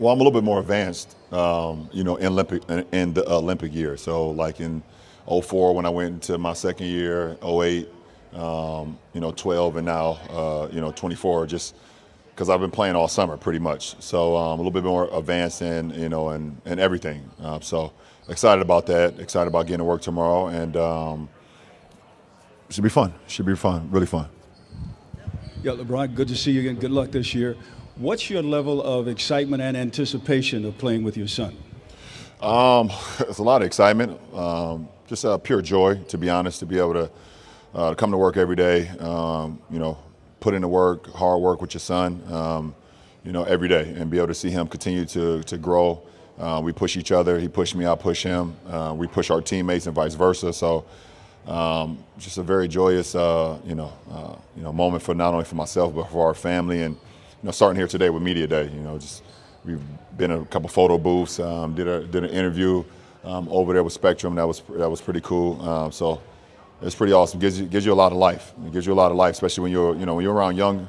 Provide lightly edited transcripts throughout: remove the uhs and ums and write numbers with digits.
Well, I'm a little bit more advanced, in the Olympic year. So, like in '04 when I went into my second year, '08, 12, and now, 24. Just because I've been playing all summer, pretty much. So, a little bit more advanced in everything. So, excited about that. Excited about getting to work tomorrow, and should be fun. Should be fun. Really fun. Yeah, LeBron, good to see you again. Good luck this year. What's your level of excitement and anticipation of playing with your son? It's a lot of excitement, just pure joy, to be honest, to be able to come to work every day, put in the work, hard work with your son, every day, and be able to see him continue to grow. We push each other. He pushed me, I push him. We push our teammates and vice versa. So just a very joyous, moment for not only for myself but for our family, and starting here today with Media Day. We've been in a couple photo booths, did an interview over there with Spectrum. That was pretty cool. So it's pretty awesome. Gives you a lot of life. It gives you a lot of life, especially when you're around young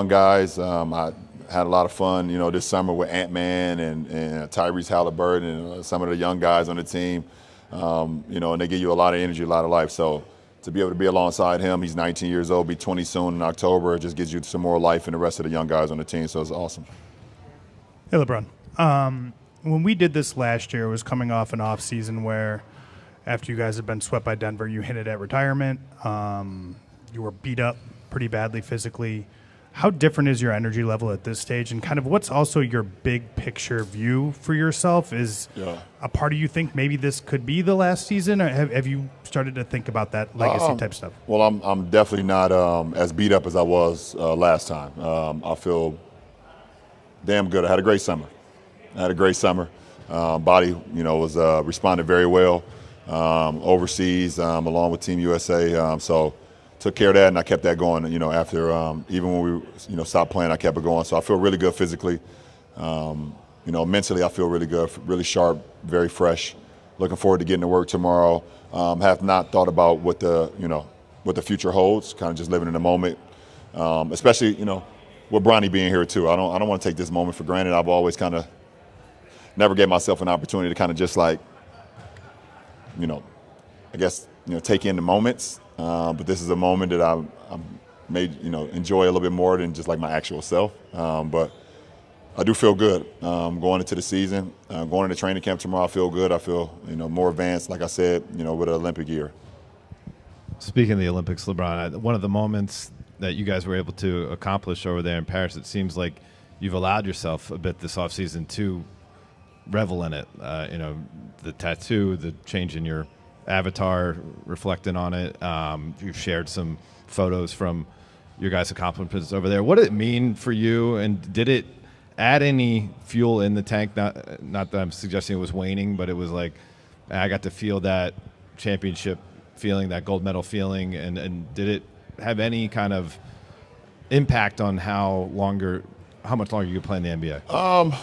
guys. I had a lot of fun, this summer with Ant-Man and Tyrese Halliburton and some of the young guys on the team. And they give you a lot of energy, a lot of life. So to be able to be alongside him, he's 19 years old, be 20 soon in October, it just gives you some more life and the rest of the young guys on the team. So it's awesome. Hey, LeBron. When we did this last year, it was coming off an off season where after you guys had been swept by Denver, you hinted at retirement. You were beat up pretty badly physically. How different is your energy level at this stage, and kind of what's also your big picture view for yourself? Is a part of you think maybe this could be the last season, or have you started to think about that legacy type stuff? Well, I'm definitely not as beat up as I was last time. I feel damn good. I had a great summer. Body, was responded very well overseas, along with Team USA. So took care of that, and I kept that going. After even when we stopped playing, I kept it going. So I feel really good physically. Mentally, I feel really good, really sharp, very fresh. Looking forward to getting to work tomorrow. Have not thought about what the future holds. Kind of just living in the moment, especially with Bronny being here too. I don't want to take this moment for granted. I've always kind of never gave myself an opportunity to kind of just like, take in the moments. But this is a moment that I may, enjoy a little bit more than just like my actual self. But I do feel good going into the season. Going into training camp tomorrow, I feel good. I feel, more advanced, like I said, with the Olympic year. Speaking of the Olympics, LeBron, one of the moments that you guys were able to accomplish over there in Paris, it seems like you've allowed yourself a bit this offseason to revel in it. The tattoo, the change in your avatar, reflecting on it. You've shared some photos from your guys' accomplishments over there. What did it mean for you, and did it add any fuel in the tank? Not that I'm suggesting it was waning, but it was like I got to feel that championship feeling, that gold medal feeling, and did it have any kind of impact on how much longer you could play in the NBA?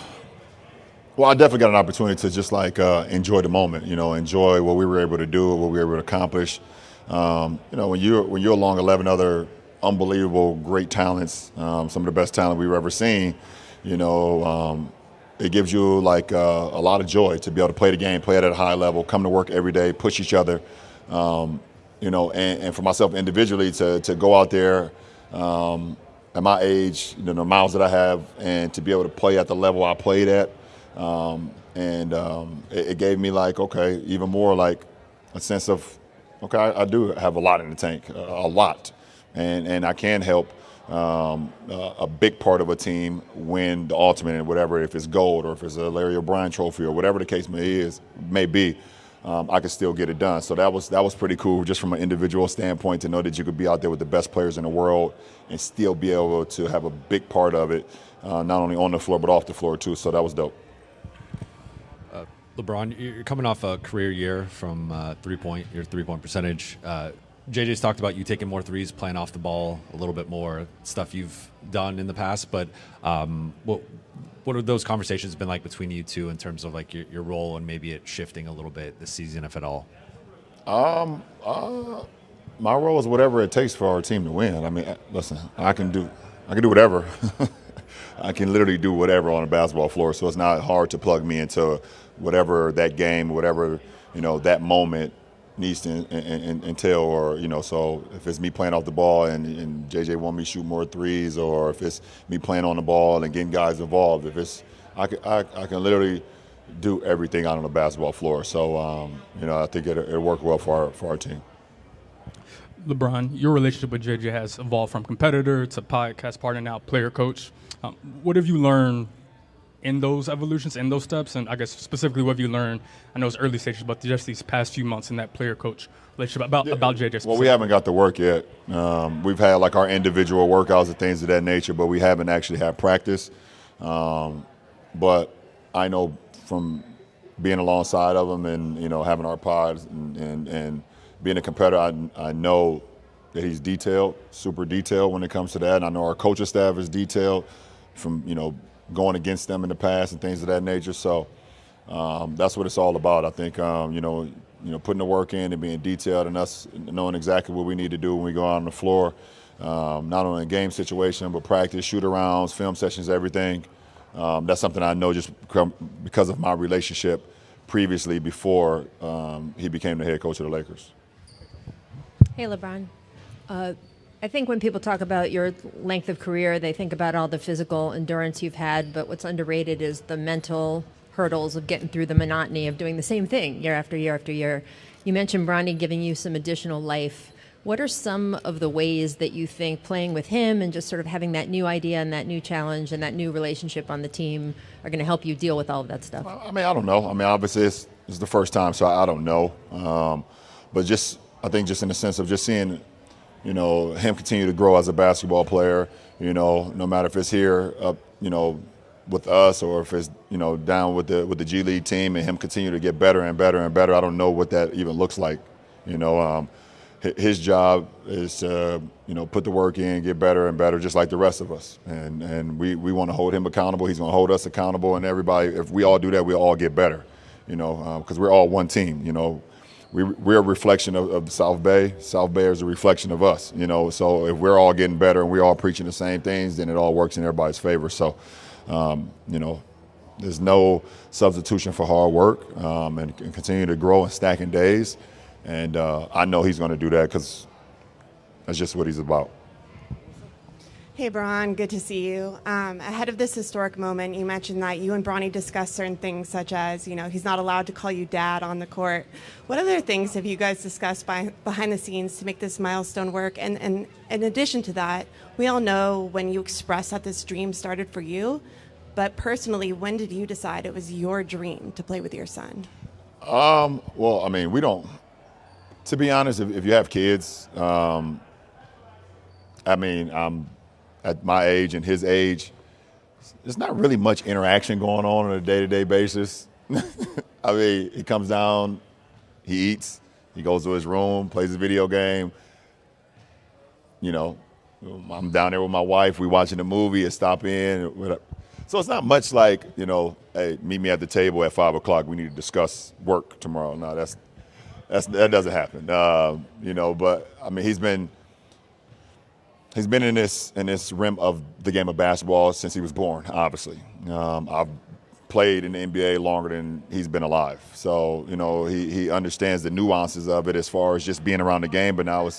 Well, I definitely got an opportunity to just like enjoy the moment, enjoy what we were able to do, what we were able to accomplish. When you're along 11 other unbelievable, great talents, some of the best talent we've ever seen, it gives you like a lot of joy to be able to play the game, play it at a high level, come to work every day, push each other, and for myself individually to go out there at my age, the miles that I have, and to be able to play at the level I played at. It gave me like, okay, even more like a sense of, okay, I do have a lot in the tank, a lot, and I can help a big part of a team win the ultimate and whatever, if it's gold or if it's a Larry O'Brien trophy or whatever the case may be, I could still get it done. So that was pretty cool, just from an individual standpoint, to know that you could be out there with the best players in the world and still be able to have a big part of it, not only on the floor but off the floor too. So that was dope. LeBron, you're coming off a career year from your three-point percentage. JJ's talked about you taking more threes, playing off the ball a little bit more, stuff you've done in the past. But what have those conversations been like between you two in terms of like your role and maybe it shifting a little bit this season, if at all? My role is whatever it takes for our team to win. I mean, listen, I can do whatever. I can literally do whatever on a basketball floor, so it's not hard to plug me into whatever that game, whatever, that moment needs to entail, or, so if it's me playing off the ball and JJ want me to shoot more threes, or if it's me playing on the ball and getting guys involved, I can literally do everything out on the basketball floor. So, I think it'll work well for our team. LeBron, your relationship with JJ has evolved from competitor to podcast partner, now player coach. What have you learned in those evolutions, in those steps? And I guess specifically what have you learned, I know it's early stages, but just these past few months in that player coach relationship about JJ specifically? Well, we haven't got the work yet. We've had like our individual workouts and things of that nature, but we haven't actually had practice. But I know from being alongside of him and, having our pods and being a competitor, I know that he's detailed, super detailed when it comes to that. And I know our coaching staff is detailed from, going against them in the past and things of that nature. So that's what it's all about. I think, putting the work in and being detailed and us knowing exactly what we need to do when we go out on the floor, not only in game situation, but practice, shoot-arounds, film sessions, everything. That's something I know just because of my relationship previously before he became the head coach of the Lakers. Hey, LeBron. I think when people talk about your length of career, they think about all the physical endurance you've had, but what's underrated is the mental hurdles of getting through the monotony of doing the same thing year after year after year. You mentioned Bronny giving you some additional life. What are some of the ways that you think playing with him and just sort of having that new idea and that new challenge and that new relationship on the team are going to help you deal with all of that stuff? I don't know. Obviously it's the first time, so I don't know. But I think just in the sense of just seeing, him continue to grow as a basketball player, no matter if it's here up, with us or if it's, down with the G League team, and him continue to get better and better and better. I don't know what that even looks like. His job is to, put the work in, get better and better, just like the rest of us. And we want to hold him accountable. He's going to hold us accountable, and everybody, if we all do that, we'll all get better, because we're all one team, We're a reflection of the South Bay. South Bay is a reflection of us, So if we're all getting better and we're all preaching the same things, then it all works in everybody's favor. So, there's no substitution for hard work and continue to grow and stacking days. And I know he's going to do that because that's just what he's about. Hey, Bron, good to see you. Ahead of this historic moment, you mentioned that you and Bronny discussed certain things such as, he's not allowed to call you dad on the court. What other things have you guys discussed behind the scenes to make this milestone work? And in addition to that, we all know when you expressed that this dream started for you, but personally, when did you decide it was your dream to play with your son? Well, we don't, to be honest, if you have kids, I'm at my age and his age, there's not really much interaction going on a day-to-day basis. He comes down, he eats, he goes to his room, plays a video game. I'm down there with my wife, we watching a movie, and stop in. So it's not much like, hey, meet me at the table at 5 o'clock, we need to discuss work tomorrow. No, that doesn't happen. But he's been in this rim of the game of basketball since he was born, obviously. I've played in the NBA longer than he's been alive. So, he understands the nuances of it as far as just being around the game, but now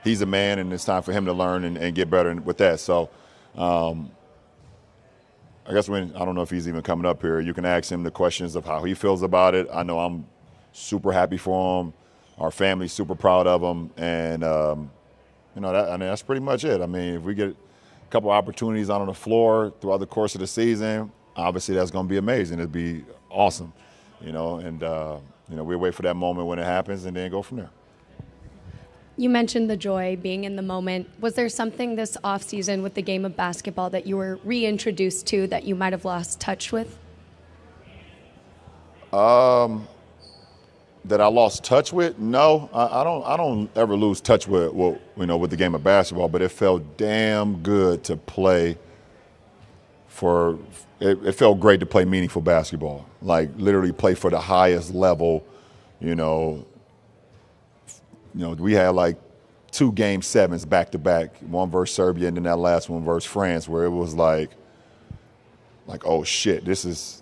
he's a man and it's time for him to learn and get better with that. So I guess I don't know if he's even coming up here, you can ask him the questions of how he feels about it. I know I'm super happy for him. Our family's super proud of him. And, that's pretty much it. If we get a couple opportunities out on the floor throughout the course of the season, obviously that's going to be amazing. It'd be awesome, we'll wait for that moment when it happens and then go from there. You mentioned the joy, being in the moment. Was there something this offseason with the game of basketball that you were reintroduced to that you might have lost touch with? That I lost touch with? No, I don't ever lose touch with with the game of basketball. But it felt damn good to play. It felt great to play meaningful basketball, like literally play for the highest level. We had like 2 Game 7s back to back, one versus Serbia and then that last one versus France, where it was like, like, oh shit, this is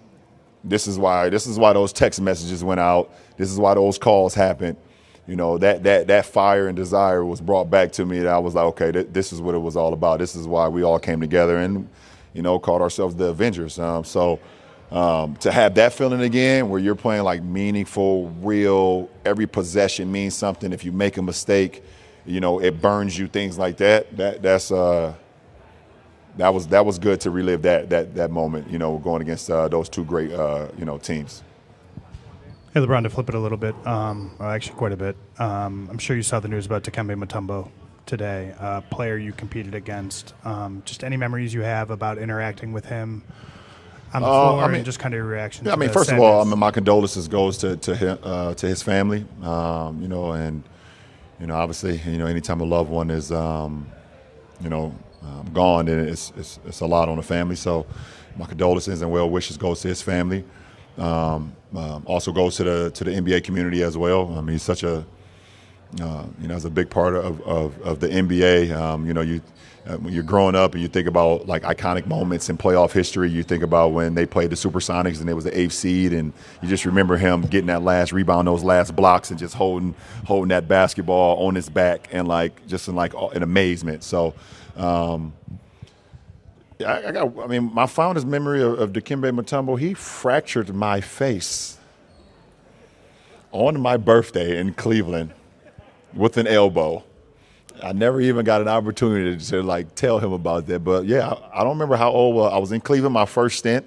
why those text messages went out. This is why those calls happened. You know, that fire and desire was brought back to me. That I was like, okay, this is what it was all about. This is why we all came together and, you know, called ourselves the Avengers. To have that feeling again, where you're playing like meaningful, real, every possession means something. If you make a mistake, you know, it burns you. Things like that. That was good to relive that moment. You know, going against those two great teams. Hey, LeBron, to flip it a little bit, actually quite a bit. I'm sure you saw the news about Dikembe Mutombo today, a player you competed against. Just any memories you have about interacting with him on the floor, and just kind of your reaction. Yeah, I mean, first of all, my condolences goes to his family. Obviously, anytime a loved one is, gone, then it's a lot on the family. So, my condolences and well wishes goes to his family. Also goes to the NBA community as well. I mean, he's such a as a big part of the NBA. When you're growing up and you think about like iconic moments in playoff history, you think about when they played the Supersonics and it was the 8th seed, and you just remember him getting that last rebound, those last blocks, and just holding that basketball on his back and in amazement. So. My fondest memory of Dikembe Mutombo, he fractured my face on my birthday in Cleveland with an elbow. I never even got an opportunity to tell him about that. But yeah, I don't remember how old I was in Cleveland my first stint,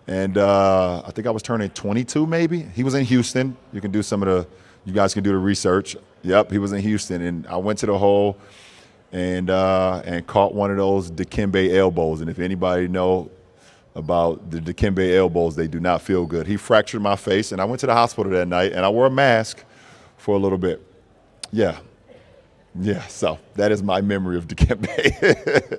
and I think I was turning 22 maybe. He was in Houston. You guys can do the research. Yep, he was in Houston, and I went to the hole. And caught one of those Dikembe elbows. And if anybody know about the Dikembe elbows, they do not feel good. He fractured my face, and I went to the hospital that night, and I wore a mask for a little bit. Yeah. So that is my memory of Dikembe.